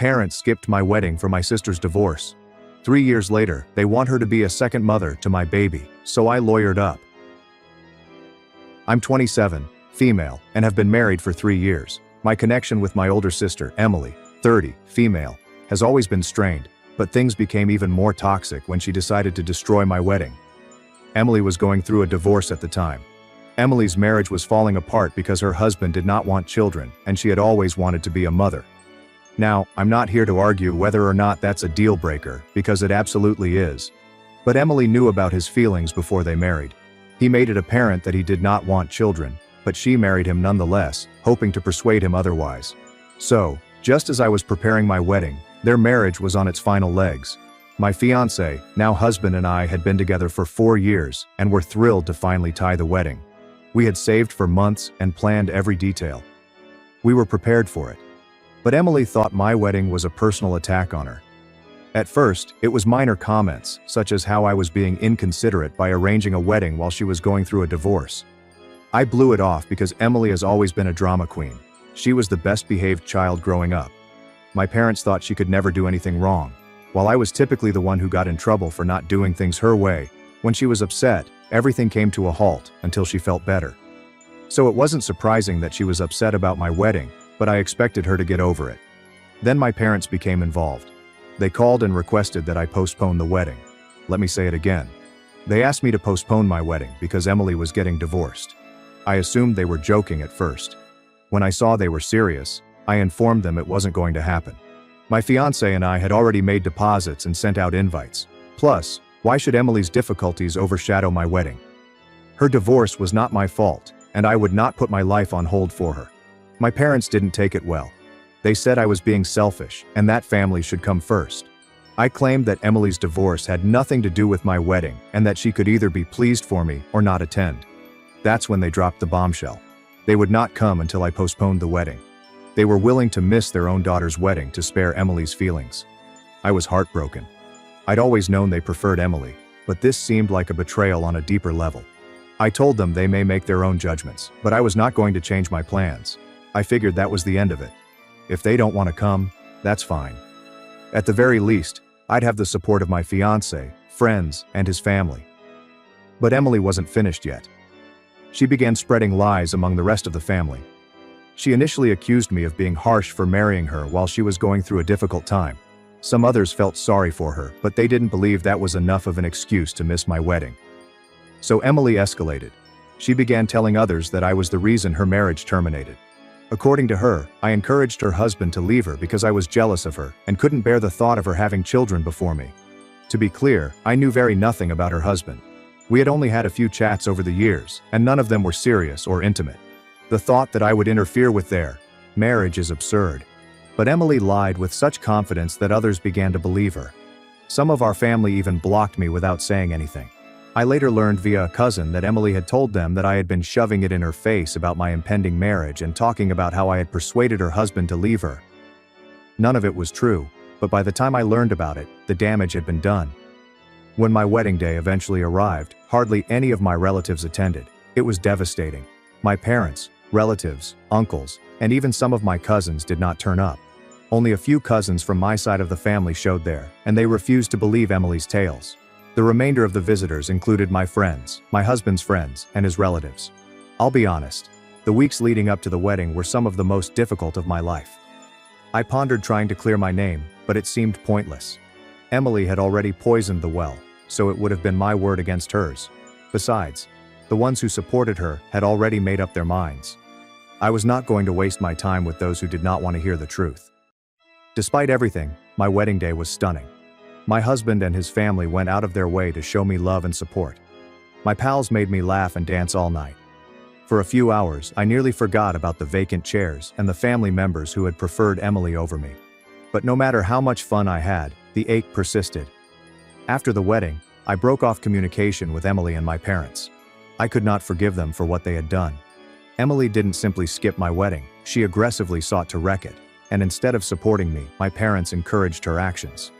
parents skipped my wedding for my sister's divorce. 3 years later, they want her to be a second mother to my baby, so I lawyered up. I'm 27, female, and have been married for 3 years. My connection with my older sister, Emily, 30, female, has always been strained, but things became even more toxic when she decided to destroy my wedding. Emily was going through a divorce at the time. Emily's marriage was falling apart because her husband did not want children, and she had always wanted to be a mother. Now, I'm not here to argue whether or not that's a deal breaker, because it absolutely is. But Emily knew about his feelings before they married. He made it apparent that he did not want children, but she married him nonetheless, hoping to persuade him otherwise. So, just as I was preparing my wedding, their marriage was on its final legs. My fiancé, now husband, and I had been together for 4 years and were thrilled to finally tie the wedding. We had saved for months and planned every detail. We were prepared for it. But Emily thought my wedding was a personal attack on her. At first, it was minor comments, such as how I was being inconsiderate by arranging a wedding while she was going through a divorce. I blew it off because Emily has always been a drama queen. She was the best behaved child growing up. My parents thought she could never do anything wrong. While I was typically the one who got in trouble for not doing things her way, when she was upset, everything came to a halt until she felt better. So it wasn't surprising that she was upset about my wedding, but I expected her to get over it. Then my parents became involved. They called and requested that I postpone the wedding. Let me say it again. They asked me to postpone my wedding because Emily was getting divorced. I assumed they were joking at first. When I saw they were serious, I informed them it wasn't going to happen. My fiancé and I had already made deposits and sent out invites. Plus, why should Emily's difficulties overshadow my wedding? Her divorce was not my fault, and I would not put my life on hold for her. My parents didn't take it well. They said I was being selfish, and that family should come first. I claimed that Emily's divorce had nothing to do with my wedding, and that she could either be pleased for me or not attend. That's when they dropped the bombshell. They would not come until I postponed the wedding. They were willing to miss their own daughter's wedding to spare Emily's feelings. I was heartbroken. I'd always known they preferred Emily, but this seemed like a betrayal on a deeper level. I told them they may make their own judgments, but I was not going to change my plans. I figured that was the end of it. If they don't want to come, that's fine. At the very least, I'd have the support of my fiancé, friends, and his family. But Emily wasn't finished yet. She began spreading lies among the rest of the family. She initially accused me of being harsh for marrying her while she was going through a difficult time. Some others felt sorry for her, but they didn't believe that was enough of an excuse to miss my wedding. So Emily escalated. She began telling others that I was the reason her marriage terminated. According to her, I encouraged her husband to leave her because I was jealous of her and couldn't bear the thought of her having children before me. To be clear, I knew very nothing about her husband. We had only had a few chats over the years, and none of them were serious or intimate. The thought that I would interfere with their marriage is absurd. But Emily lied with such confidence that others began to believe her. Some of our family even blocked me without saying anything. I later learned via a cousin that Emily had told them that I had been shoving it in her face about my impending marriage and talking about how I had persuaded her husband to leave her. None of it was true, but by the time I learned about it, the damage had been done. When my wedding day eventually arrived, hardly any of my relatives attended. It was devastating. My parents, relatives, uncles, and even some of my cousins did not turn up. Only a few cousins from my side of the family showed there, and they refused to believe Emily's tales. The remainder of the visitors included my friends, my husband's friends, and his relatives. I'll be honest, the weeks leading up to the wedding were some of the most difficult of my life. I pondered trying to clear my name, but it seemed pointless. Emily had already poisoned the well, so it would have been my word against hers. Besides, the ones who supported her had already made up their minds. I was not going to waste my time with those who did not want to hear the truth. Despite everything, my wedding day was stunning. My husband and his family went out of their way to show me love and support. My pals made me laugh and dance all night. For a few hours, I nearly forgot about the vacant chairs and the family members who had preferred Emily over me. But no matter how much fun I had, the ache persisted. After the wedding, I broke off communication with Emily and my parents. I could not forgive them for what they had done. Emily didn't simply skip my wedding, she aggressively sought to wreck it. And instead of supporting me, my parents encouraged her actions.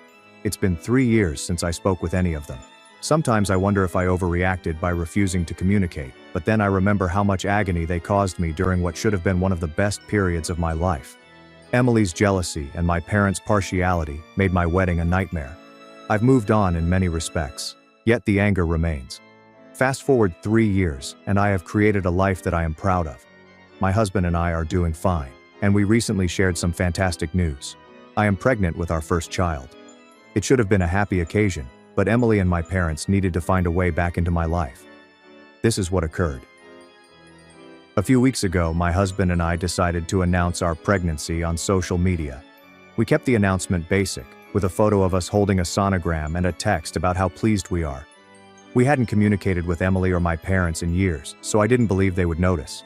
It's been 3 years since I spoke with any of them. Sometimes I wonder if I overreacted by refusing to communicate, but then I remember how much agony they caused me during what should have been one of the best periods of my life. Emily's jealousy and my parents' partiality made my wedding a nightmare. I've moved on in many respects, yet the anger remains. Fast forward 3 years, and I have created a life that I am proud of. My husband and I are doing fine, and we recently shared some fantastic news. I am pregnant with our first child. It should have been a happy occasion, but Emily and my parents needed to find a way back into my life. This is what occurred. A few weeks ago, my husband and I decided to announce our pregnancy on social media. We kept the announcement basic, with a photo of us holding a sonogram and a text about how pleased we are. We hadn't communicated with Emily or my parents in years, so I didn't believe they would notice.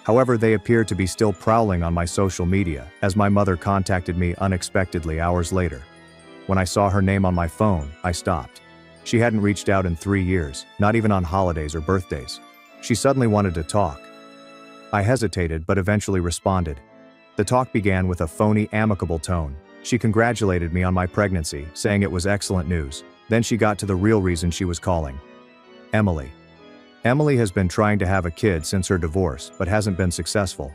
However, they appeared to be still prowling on my social media, as my mother contacted me unexpectedly hours later. When I saw her name on my phone, I stopped. She hadn't reached out in 3 years, not even on holidays or birthdays. She suddenly wanted to talk. I hesitated but eventually responded. The talk began with a phony, amicable tone. She congratulated me on my pregnancy, saying it was excellent news. Then she got to the real reason she was calling. Emily. Emily has been trying to have a kid since her divorce, but hasn't been successful.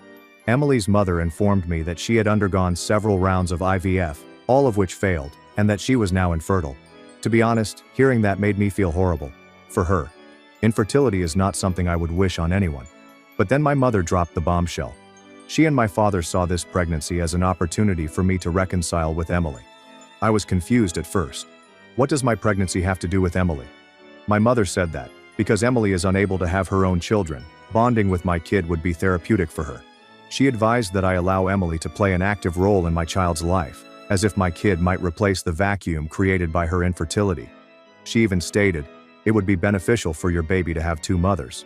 Emily's mother informed me that she had undergone several rounds of IVF, all of which failed, and that she was now infertile. To be honest, hearing that made me feel horrible. For her. Infertility is not something I would wish on anyone. But then my mother dropped the bombshell. She and my father saw this pregnancy as an opportunity for me to reconcile with Emily. I was confused at first. What does my pregnancy have to do with Emily? My mother said that, because Emily is unable to have her own children, bonding with my kid would be therapeutic for her. She advised that I allow Emily to play an active role in my child's life, as if my kid might replace the vacuum created by her infertility. She even stated, "It would be beneficial for your baby to have 2 mothers."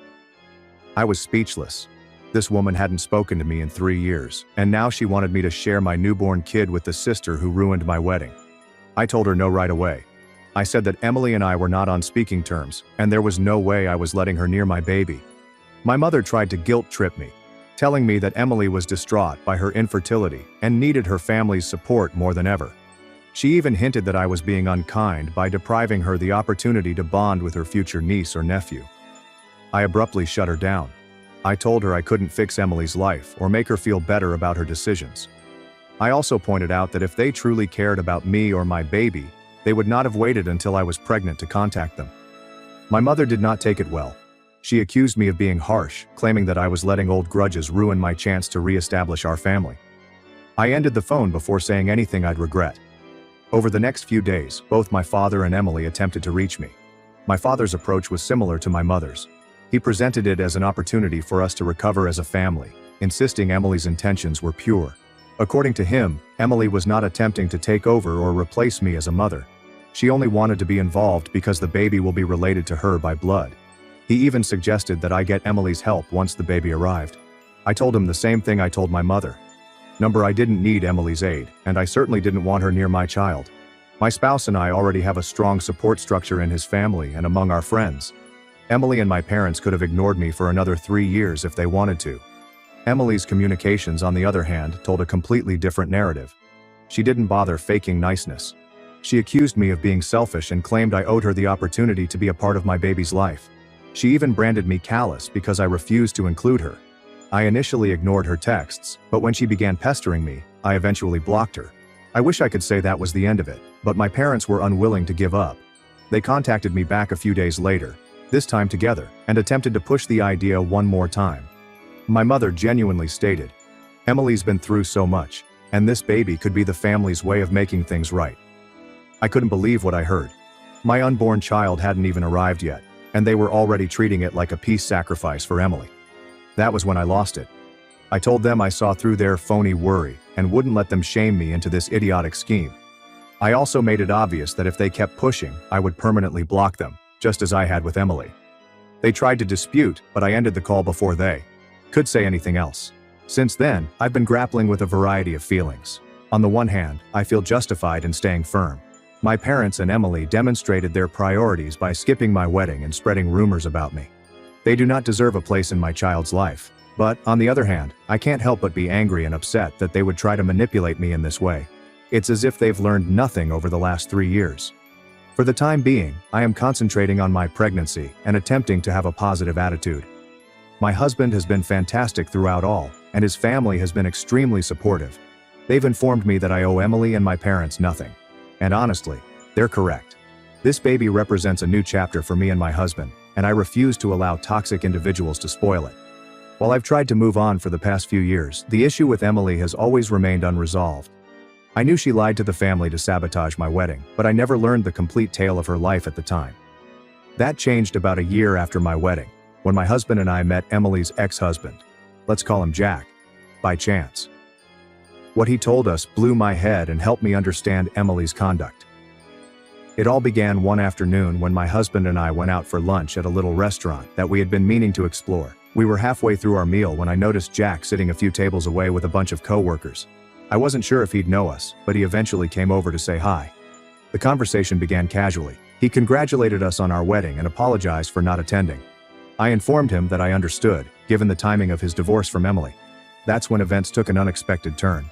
I was speechless. This woman hadn't spoken to me in 3 years, and now she wanted me to share my newborn kid with the sister who ruined my wedding. I told her no right away. I said that Emily and I were not on speaking terms, and there was no way I was letting her near my baby. My mother tried to guilt trip me, telling me that Emily was distraught by her infertility and needed her family's support more than ever. She even hinted that I was being unkind by depriving her the opportunity to bond with her future niece or nephew. I abruptly shut her down. I told her I couldn't fix Emily's life or make her feel better about her decisions. I also pointed out that if they truly cared about me or my baby, they would not have waited until I was pregnant to contact them. My mother did not take it well. She accused me of being harsh, claiming that I was letting old grudges ruin my chance to re-establish our family. I ended the phone before saying anything I'd regret. Over the next few days, both my father and Emily attempted to reach me. My father's approach was similar to my mother's. He presented it as an opportunity for us to recover as a family, insisting Emily's intentions were pure. According to him, Emily was not attempting to take over or replace me as a mother. She only wanted to be involved because the baby will be related to her by blood. He even suggested that I get Emily's help once the baby arrived. I told him the same thing I told my mother. I didn't need Emily's aid, and I certainly didn't want her near my child. My spouse and I already have a strong support structure in his family and among our friends. Emily and my parents could have ignored me for another 3 years if they wanted to. Emily's communications, on the other hand, told a completely different narrative. She didn't bother faking niceness. She accused me of being selfish and claimed I owed her the opportunity to be a part of my baby's life. She even branded me callous because I refused to include her. I initially ignored her texts, but when she began pestering me, I eventually blocked her. I wish I could say that was the end of it, but my parents were unwilling to give up. They contacted me back a few days later, this time together, and attempted to push the idea one more time. My mother genuinely stated, "Emily's been through so much, and this baby could be the family's way of making things right." I couldn't believe what I heard. My unborn child hadn't even arrived yet, and they were already treating it like a peace sacrifice for Emily. That was when I lost it. I told them I saw through their phony worry and wouldn't let them shame me into this idiotic scheme. I also made it obvious that if they kept pushing, I would permanently block them, just as I had with Emily. They tried to dispute, but I ended the call before they could say anything else. Since then, I've been grappling with a variety of feelings. On the one hand, I feel justified in staying firm. My parents and Emily demonstrated their priorities by skipping my wedding and spreading rumors about me. They do not deserve a place in my child's life. But, on the other hand, I can't help but be angry and upset that they would try to manipulate me in this way. It's as if they've learned nothing over the last 3 years. For the time being, I am concentrating on my pregnancy and attempting to have a positive attitude. My husband has been fantastic throughout all, and his family has been extremely supportive. They've informed me that I owe Emily and my parents nothing. And honestly, they're correct. This baby represents a new chapter for me and my husband, and I refuse to allow toxic individuals to spoil it. While I've tried to move on for the past few years, the issue with Emily has always remained unresolved. I knew she lied to the family to sabotage my wedding, but I never learned the complete tale of her life at the time. That changed about a year after my wedding, when my husband and I met Emily's ex-husband. Let's call him Jack. By chance. What he told us blew my head and helped me understand Emily's conduct. It all began one afternoon when my husband and I went out for lunch at a little restaurant that we had been meaning to explore. We were halfway through our meal when I noticed Jack sitting a few tables away with a bunch of co-workers. I wasn't sure if he'd know us, but he eventually came over to say hi. The conversation began casually. He congratulated us on our wedding and apologized for not attending. I informed him that I understood, given the timing of his divorce from Emily. That's when events took an unexpected turn.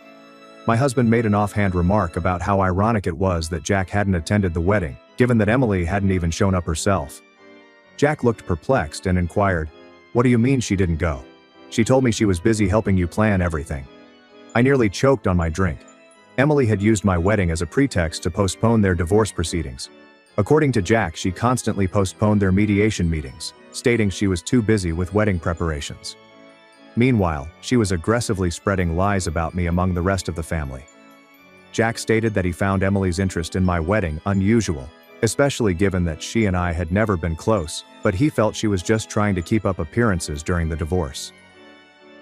My husband made an offhand remark about how ironic it was that Jack hadn't attended the wedding, given that Emily hadn't even shown up herself. Jack looked perplexed and inquired, "What do you mean she didn't go? She told me she was busy helping you plan everything." I nearly choked on my drink. Emily had used my wedding as a pretext to postpone their divorce proceedings. According to Jack, she constantly postponed their mediation meetings, stating she was too busy with wedding preparations. Meanwhile, she was aggressively spreading lies about me among the rest of the family. Jack stated that he found Emily's interest in my wedding unusual, especially given that she and I had never been close, but he felt she was just trying to keep up appearances during the divorce.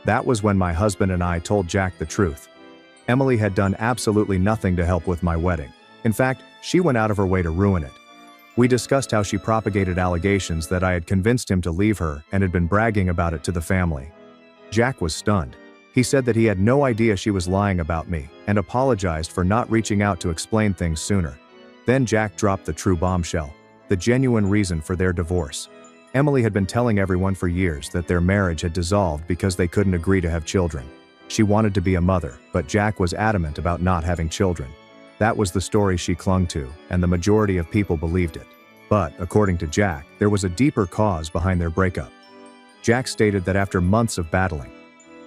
That was when my husband and I told Jack the truth. Emily had done absolutely nothing to help with my wedding. In fact, she went out of her way to ruin it. We discussed how she propagated allegations that I had convinced him to leave her and had been bragging about it to the family. Jack was stunned. He said that he had no idea she was lying about me and apologized for not reaching out to explain things sooner. Then Jack dropped the true bombshell, the genuine reason for their divorce. Emily had been telling everyone for years that their marriage had dissolved because they couldn't agree to have children. She wanted to be a mother, but Jack was adamant about not having children. That was the story she clung to, and the majority of people believed it. But, according to Jack, there was a deeper cause behind their breakup. Jack stated that after months of battling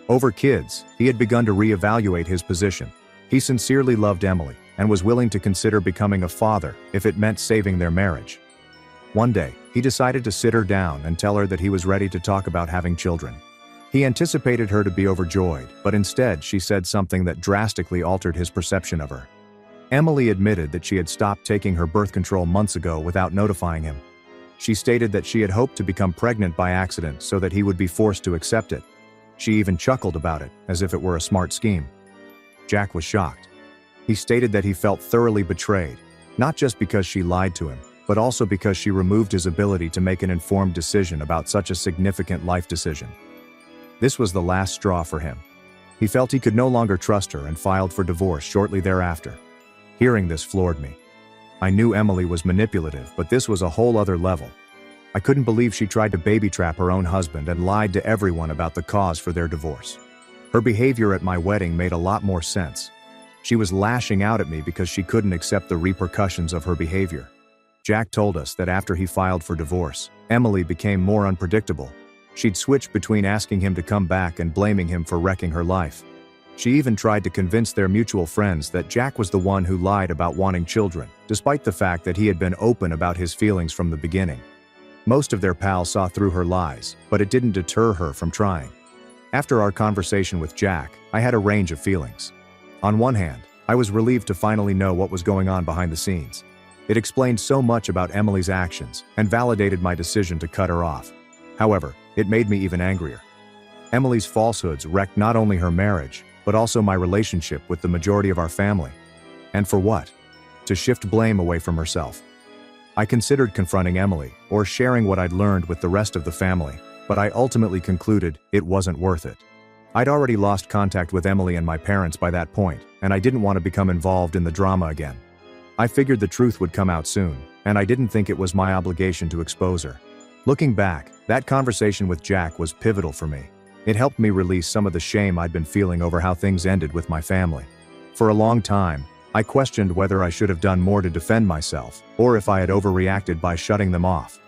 over kids, he had begun to reevaluate his position. He sincerely loved Emily and was willing to consider becoming a father if it meant saving their marriage. One day, he decided to sit her down and tell her that he was ready to talk about having children. He anticipated her to be overjoyed, but instead she said something that drastically altered his perception of her. Emily admitted that she had stopped taking her birth control months ago without notifying him. She stated that she had hoped to become pregnant by accident so that he would be forced to accept it. She even chuckled about it, as if it were a smart scheme. Jack was shocked. He stated that he felt thoroughly betrayed, not just because she lied to him, but also because she removed his ability to make an informed decision about such a significant life decision. This was the last straw for him. He felt he could no longer trust her and filed for divorce shortly thereafter. Hearing this floored me. I knew Emily was manipulative, but this was a whole other level. I couldn't believe she tried to baby trap her own husband and lied to everyone about the cause for their divorce. Her behavior at my wedding made a lot more sense. She was lashing out at me because she couldn't accept the repercussions of her behavior. Jack told us that after he filed for divorce, Emily became more unpredictable. She'd switch between asking him to come back and blaming him for wrecking her life. She even tried to convince their mutual friends that Jack was the one who lied about wanting children, despite the fact that he had been open about his feelings from the beginning. Most of their pals saw through her lies, but it didn't deter her from trying. After our conversation with Jack, I had a range of feelings. On one hand, I was relieved to finally know what was going on behind the scenes. It explained so much about Emily's actions and validated my decision to cut her off. However, it made me even angrier. Emily's falsehoods wrecked not only her marriage, but also my relationship with the majority of our family. And for what? To shift blame away from herself. I considered confronting Emily or sharing what I'd learned with the rest of the family, but I ultimately concluded it wasn't worth it. I'd already lost contact with Emily and my parents by that point, and I didn't want to become involved in the drama again. I figured the truth would come out soon, and I didn't think it was my obligation to expose her. Looking back, that conversation with Jack was pivotal for me. It helped me release some of the shame I'd been feeling over how things ended with my family. For a long time, I questioned whether I should have done more to defend myself, or if I had overreacted by shutting them off.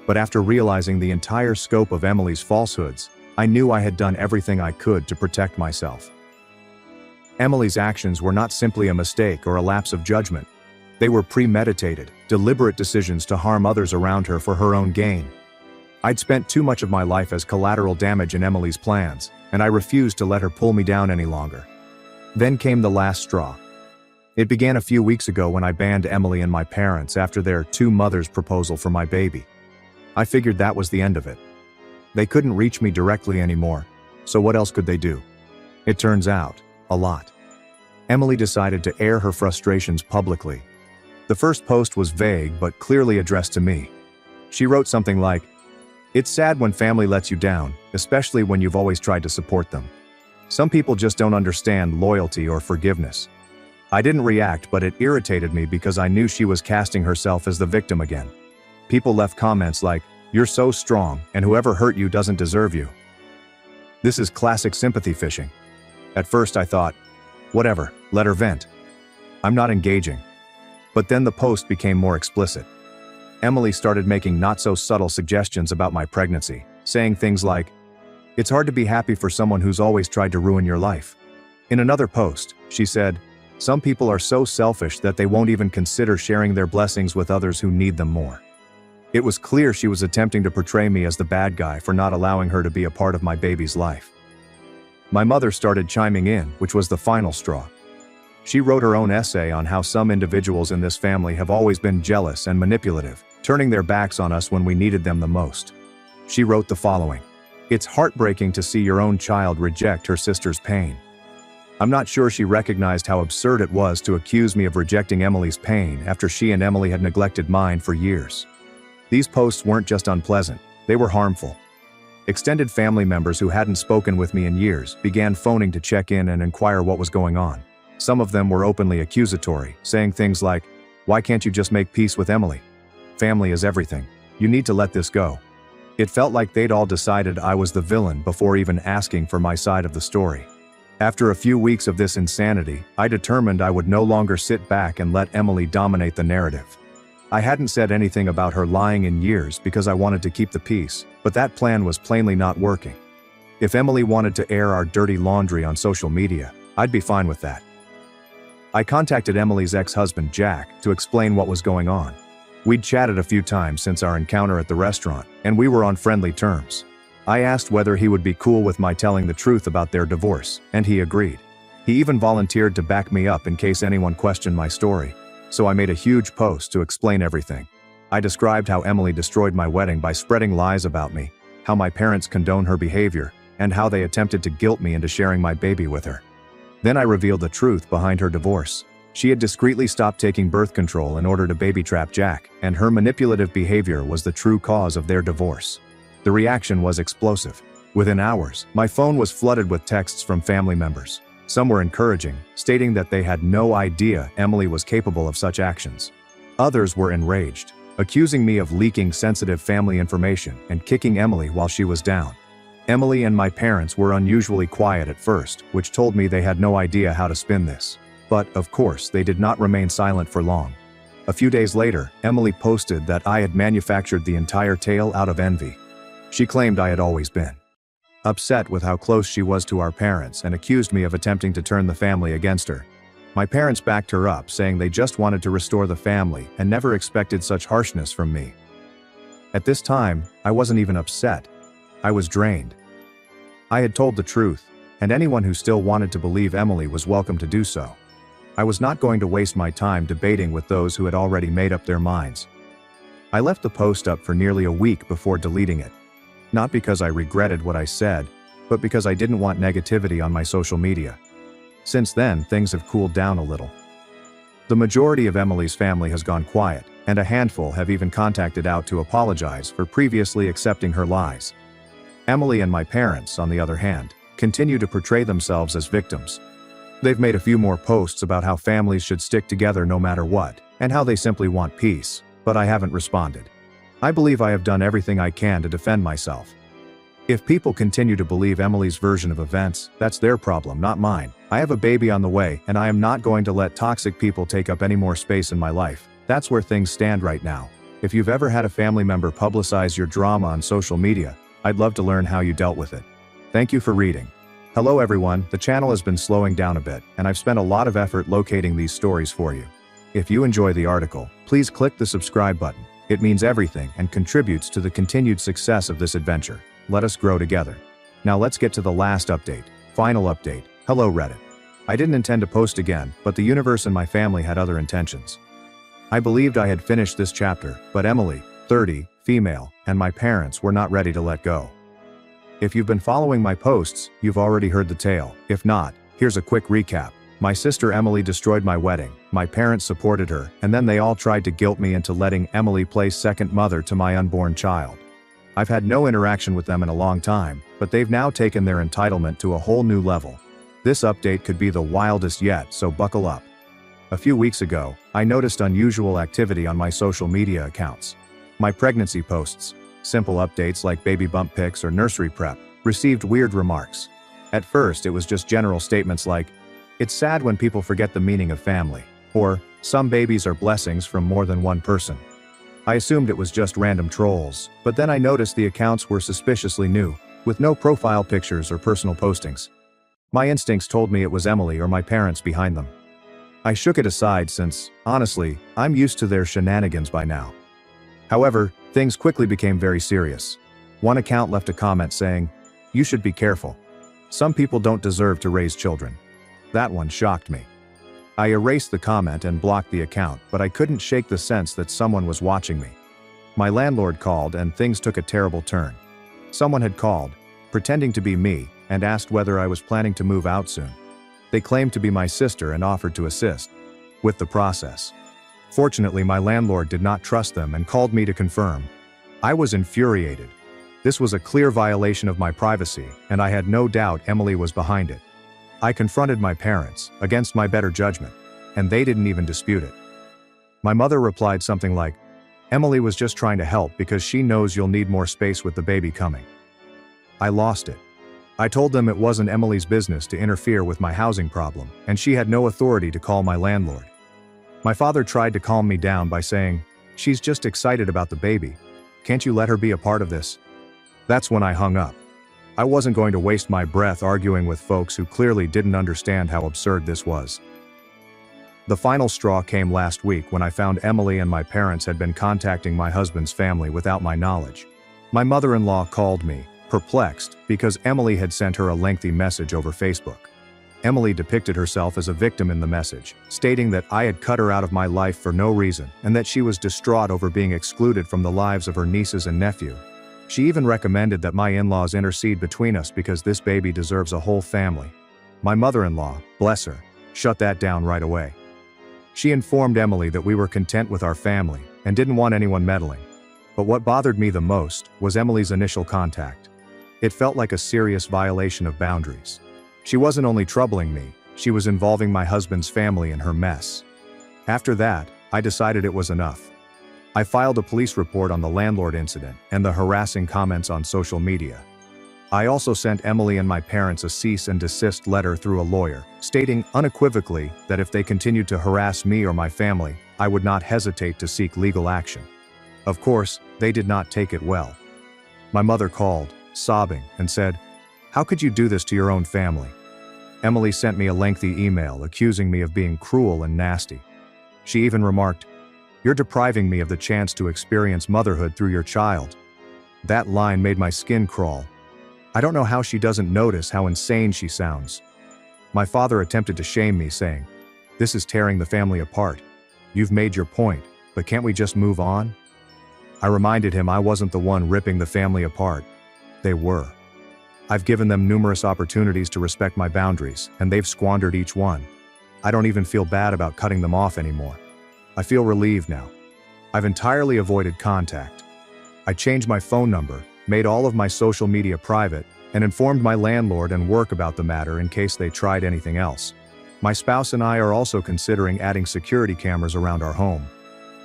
But after realizing the entire scope of Emily's falsehoods, I knew I had done everything I could to protect myself. Emily's actions were not simply a mistake or a lapse of judgment. They were premeditated, deliberate decisions to harm others around her for her own gain. I'd spent too much of my life as collateral damage in Emily's plans, and I refused to let her pull me down any longer. Then came the last straw. It began a few weeks ago when I banned Emily and my parents after their two mothers' proposal for my baby. I figured that was the end of it. They couldn't reach me directly anymore, so what else could they do? It turns out, a lot. Emily decided to air her frustrations publicly. The first post was vague but clearly addressed to me. She wrote something like, "It's sad when family lets you down, especially when you've always tried to support them. Some people just don't understand loyalty or forgiveness." I didn't react, but it irritated me because I knew she was casting herself as the victim again. People left comments like, "You're so strong, and whoever hurt you doesn't deserve you." This is classic sympathy fishing. At first I thought, whatever, let her vent. I'm not engaging. But then the post became more explicit. Emily started making not-so-subtle suggestions about my pregnancy, saying things like, "It's hard to be happy for someone who's always tried to ruin your life." In another post, she said, "Some people are so selfish that they won't even consider sharing their blessings with others who need them more." It was clear she was attempting to portray me as the bad guy for not allowing her to be a part of my baby's life. My mother started chiming in, which was the final straw. She wrote her own essay on how some individuals in this family have always been jealous and manipulative, turning their backs on us when we needed them the most. She wrote the following: "It's heartbreaking to see your own child reject her sister's pain." I'm not sure she recognized how absurd it was to accuse me of rejecting Emily's pain after she and Emily had neglected mine for years. These posts weren't just unpleasant, they were harmful. Extended family members who hadn't spoken with me in years began phoning to check in and inquire what was going on. Some of them were openly accusatory, saying things like, "Why can't you just make peace with Emily? Family is everything. You need to let this go." It felt like they'd all decided I was the villain before even asking for my side of the story. After a few weeks of this insanity, I determined I would no longer sit back and let Emily dominate the narrative. I hadn't said anything about her lying in years because I wanted to keep the peace, but that plan was plainly not working. If Emily wanted to air our dirty laundry on social media, I'd be fine with that. I contacted Emily's ex-husband Jack to explain what was going on. We'd chatted a few times since our encounter at the restaurant, and we were on friendly terms. I asked whether he would be cool with my telling the truth about their divorce, and he agreed. He even volunteered to back me up in case anyone questioned my story, so I made a huge post to explain everything. I described how Emily destroyed my wedding by spreading lies about me, how my parents condone her behavior, and how they attempted to guilt me into sharing my baby with her. Then I revealed the truth behind her divorce. She had discreetly stopped taking birth control in order to baby-trap Jack, and her manipulative behavior was the true cause of their divorce. The reaction was explosive. Within hours, my phone was flooded with texts from family members. Some were encouraging, stating that they had no idea Emily was capable of such actions. Others were enraged, accusing me of leaking sensitive family information and kicking Emily while she was down. Emily and my parents were unusually quiet at first, which told me they had no idea how to spin this. But, of course, they did not remain silent for long. A few days later, Emily posted that I had manufactured the entire tale out of envy. She claimed I had always been upset with how close she was to our parents and accused me of attempting to turn the family against her. My parents backed her up, saying they just wanted to restore the family and never expected such harshness from me. At this time, I wasn't even upset. I was drained. I had told the truth, and anyone who still wanted to believe Emily was welcome to do so. I was not going to waste my time debating with those who had already made up their minds. I left the post up for nearly a week before deleting it. Not because I regretted what I said, but because I didn't want negativity on my social media. Since then, things have cooled down a little. The majority of Emily's family has gone quiet, and a handful have even contacted out to apologize for previously accepting her lies. Emily and my parents, on the other hand, continue to portray themselves as victims. They've made a few more posts about how families should stick together no matter what, and how they simply want peace, but I haven't responded. I believe I have done everything I can to defend myself. If people continue to believe Emily's version of events, that's their problem, not mine. I have a baby on the way, and I am not going to let toxic people take up any more space in my life. That's where things stand right now. If you've ever had a family member publicize your drama on social media, I'd love to learn how you dealt with it. Thank you for reading. Hello everyone, the channel has been slowing down a bit, and I've spent a lot of effort locating these stories for you. If you enjoy the article, please click the subscribe button. It means everything and contributes to the continued success of this adventure. Let us grow together. Now let's get to the last update. Final update. Hello Reddit. I didn't intend to post again, but the universe and my family had other intentions. I believed I had finished this chapter, but Emily, 30, female, and my parents were not ready to let go. If you've been following my posts, you've already heard the tale. If not, here's a quick recap. My sister Emily destroyed my wedding, my parents supported her, and then they all tried to guilt me into letting Emily play second mother to my unborn child. I've had no interaction with them in a long time, but they've now taken their entitlement to a whole new level. This update could be the wildest yet, so buckle up. A few weeks ago, I noticed unusual activity on my social media accounts. My pregnancy posts, simple updates like baby bump pics or nursery prep, received weird remarks. At first it was just general statements like, "It's sad when people forget the meaning of family," or "Some babies are blessings from more than one person." I assumed it was just random trolls, but then I noticed the accounts were suspiciously new, with no profile pictures or personal postings. My instincts told me it was Emily or my parents behind them. I shook it aside since, honestly, I'm used to their shenanigans by now. However, things quickly became very serious. One account left a comment saying, "You should be careful. Some people don't deserve to raise children." That one shocked me. I erased the comment and blocked the account, but I couldn't shake the sense that someone was watching me. My landlord called and things took a terrible turn. Someone had called, pretending to be me, and asked whether I was planning to move out soon. They claimed to be my sister and offered to assist with the process. Fortunately, my landlord did not trust them and called me to confirm. I was infuriated. This was a clear violation of my privacy, and I had no doubt Emily was behind it. I confronted my parents, against my better judgment, and they didn't even dispute it. My mother replied something like, "Emily was just trying to help because she knows you'll need more space with the baby coming." I lost it. I told them it wasn't Emily's business to interfere with my housing problem, and she had no authority to call my landlord. My father tried to calm me down by saying, "She's just excited about the baby. Can't you let her be a part of this?" That's when I hung up. I wasn't going to waste my breath arguing with folks who clearly didn't understand how absurd this was. The final straw came last week when I found Emily and my parents had been contacting my husband's family without my knowledge. My mother-in-law called me, perplexed, because Emily had sent her a lengthy message over Facebook. Emily depicted herself as a victim in the message, stating that I had cut her out of my life for no reason and that she was distraught over being excluded from the lives of her nieces and nephew. She even recommended that my in-laws intercede between us because this baby deserves a whole family. My mother-in-law, bless her, shut that down right away. She informed Emily that we were content with our family and didn't want anyone meddling. But what bothered me the most was Emily's initial contact. It felt like a serious violation of boundaries. She wasn't only troubling me, she was involving my husband's family in her mess. After that, I decided it was enough. I filed a police report on the landlord incident and the harassing comments on social media. I also sent Emily and my parents a cease and desist letter through a lawyer, stating unequivocally that if they continued to harass me or my family, I would not hesitate to seek legal action. Of course, they did not take it well. My mother called, sobbing, and said, "How could you do this to your own family?" Emily sent me a lengthy email accusing me of being cruel and nasty. She even remarked, "You're depriving me of the chance to experience motherhood through your child." That line made my skin crawl. I don't know how she doesn't notice how insane she sounds. My father attempted to shame me, saying, "This is tearing the family apart. You've made your point, but can't we just move on?" I reminded him I wasn't the one ripping the family apart. They were. I've given them numerous opportunities to respect my boundaries, and they've squandered each one. I don't even feel bad about cutting them off anymore. I feel relieved now. I've entirely avoided contact. I changed my phone number, made all of my social media private, and informed my landlord and work about the matter in case they tried anything else. My spouse and I are also considering adding security cameras around our home.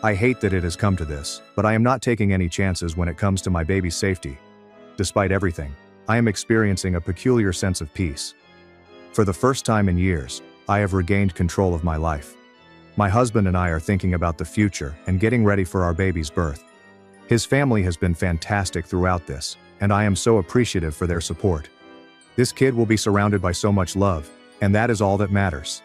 I hate that it has come to this, but I am not taking any chances when it comes to my baby's safety. Despite everything, I am experiencing a peculiar sense of peace. For the first time in years, I have regained control of my life. My husband and I are thinking about the future and getting ready for our baby's birth. His family has been fantastic throughout this, and I am so appreciative for their support. This kid will be surrounded by so much love, and that is all that matters.